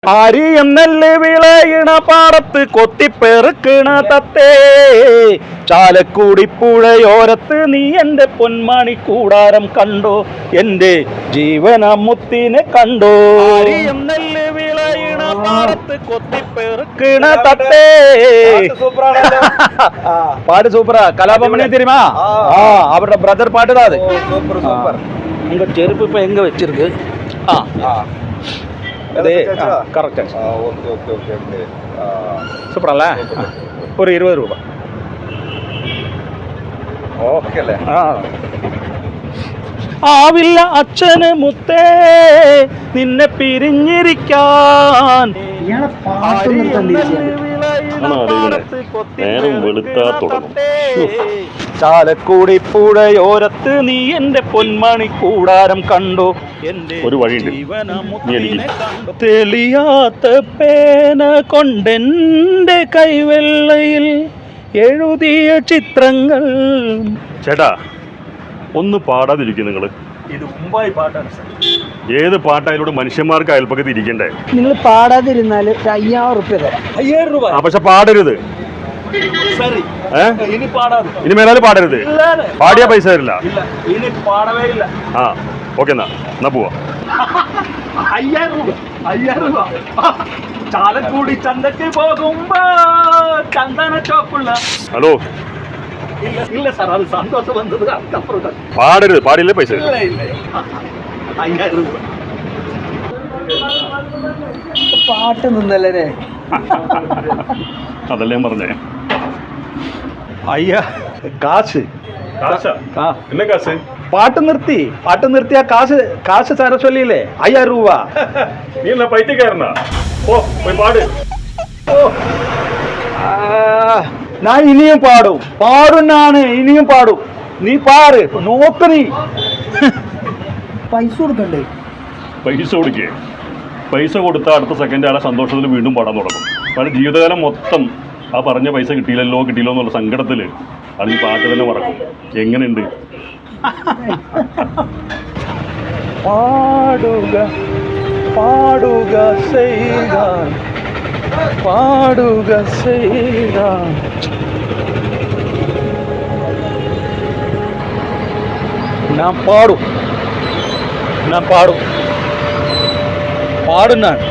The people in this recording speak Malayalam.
ആരിയം നെല്ല് വിളയണ പാടത്ത് കൊത്തിപ്പെറുക്കണ തത്തേ, ചാലക്കുടി പുഴയോരത്ത് നീ എൻ്റെ പൊന്മാണി കൂടാരം കണ്ടോ, എൻ്റെ ജീവനമുത്തിനെ കണ്ടോ. ആരിയം നെല്ല് വിളയണ പാടത്ത് കൊത്തിപ്പെറുക്കണ തത്തേ. പാട്ട് സൂപ്പറാ. കലാപമണി தெரியுமா? அவரோட பிரதர் பாட்டு தான் அது. Super super. உங்க செருப்பு இப்ப எங்க வச்சிருக்கு? അതെ കറക്റ്റ്. സൂപ്പറല്ലേ? ഒരു 20 രൂപ. ഓക്കെ അല്ലേ? ആവില്ല അച്ഛന് മുത്തേ നിന്നെ പിരിഞ്ഞിരിക്കാൻ. ചാലക്കുടി പുഴയോരത്ത് നീ എൻ്റെ പൊന്മണി കൂടാരം കണ്ടോ, എൻ്റെ ജീവനമുത്തിനെ കണ്ടോ. തെളിയാത്ത പേന കൊണ്ടെൻ്റെ കൈവെള്ളയിൽ എഴുതിയ ചിത്രങ്ങൾ. ചേട്ടാ ഒന്ന് പാടാതിരിക്കും നിങ്ങൾ. ഇത് മുമ്പായി പാട്ടാണ് സാർ. ഏത് പാട്ടായാലും മനുഷ്യന്മാർക്ക് അയൽപ്പക്കത്ത് ഇരിക്കണ്ടേ? നിങ്ങൾ പാടാതിരുന്നാൽ 5000 റുപ്യ തരാം. 5000 രൂപ? പക്ഷെ പാടരുത്. ഇനി മേലാല് പാടരുത്. പാടിയ പൈസ തരില്ല. ഇനി പാടവേ ഇല്ല. ഓക്കെ എന്നാ പോവാ. 5000 രൂപ. 5000 രൂപ. ചാലക്കുടി ചന്തക്ക് പോകുമ്പോ ചന്ദന ചോപ്പുള്ള. ഹലോ ഇല്ല സാർ, അത് സന്തോഷം വന്നത് അപ്പുറത്ത്. പാടരുത്. പാടില്ലേ പൈസ ഇല്ല. 5000 രൂപ. പാട്ട് നിന്നല്ലേ? അതല്ലേ ഞാൻ പറഞ്ഞേ. അയ്യാ കാശ്. എന്നാ കാശ്? പാട്ട് നിർത്തിയാ കാശ് സാര ചൊല്ലിയില്ലേ? 5000 രൂപ. നീ എന്നാ പൈറ്റക്കാരനാ? പോയി പാട്. ഞാൻ ഇനിയും പാടുന്നാണ്. ഇനിയും പാടും. നീ പാറ്, നോക്ക്. നീ പൈസ കൊടുക്കണ്ടേ? പൈസ കൊടുക്കേ? പൈസ കൊടുത്താൽ അടുത്ത സെക്കൻഡ് ആളെ സന്തോഷത്തിൽ വീണ്ടും പാടാൻ തുടങ്ങും. കാരണം ജീവിതകാലം മൊത്തം ആ പറഞ്ഞ പൈസ കിട്ടിയില്ലല്ലോ എന്നുള്ള സങ്കടത്തിൽ അത് ഈ പാട്ട് തന്നെ മറക്കും. എങ്ങനെയുണ്ട്? പാടുക പാടുക ചെയ്താൽ പാടുക ചെയ്താൽ ഞാൻ പാടും. പാടുന്നാണ്.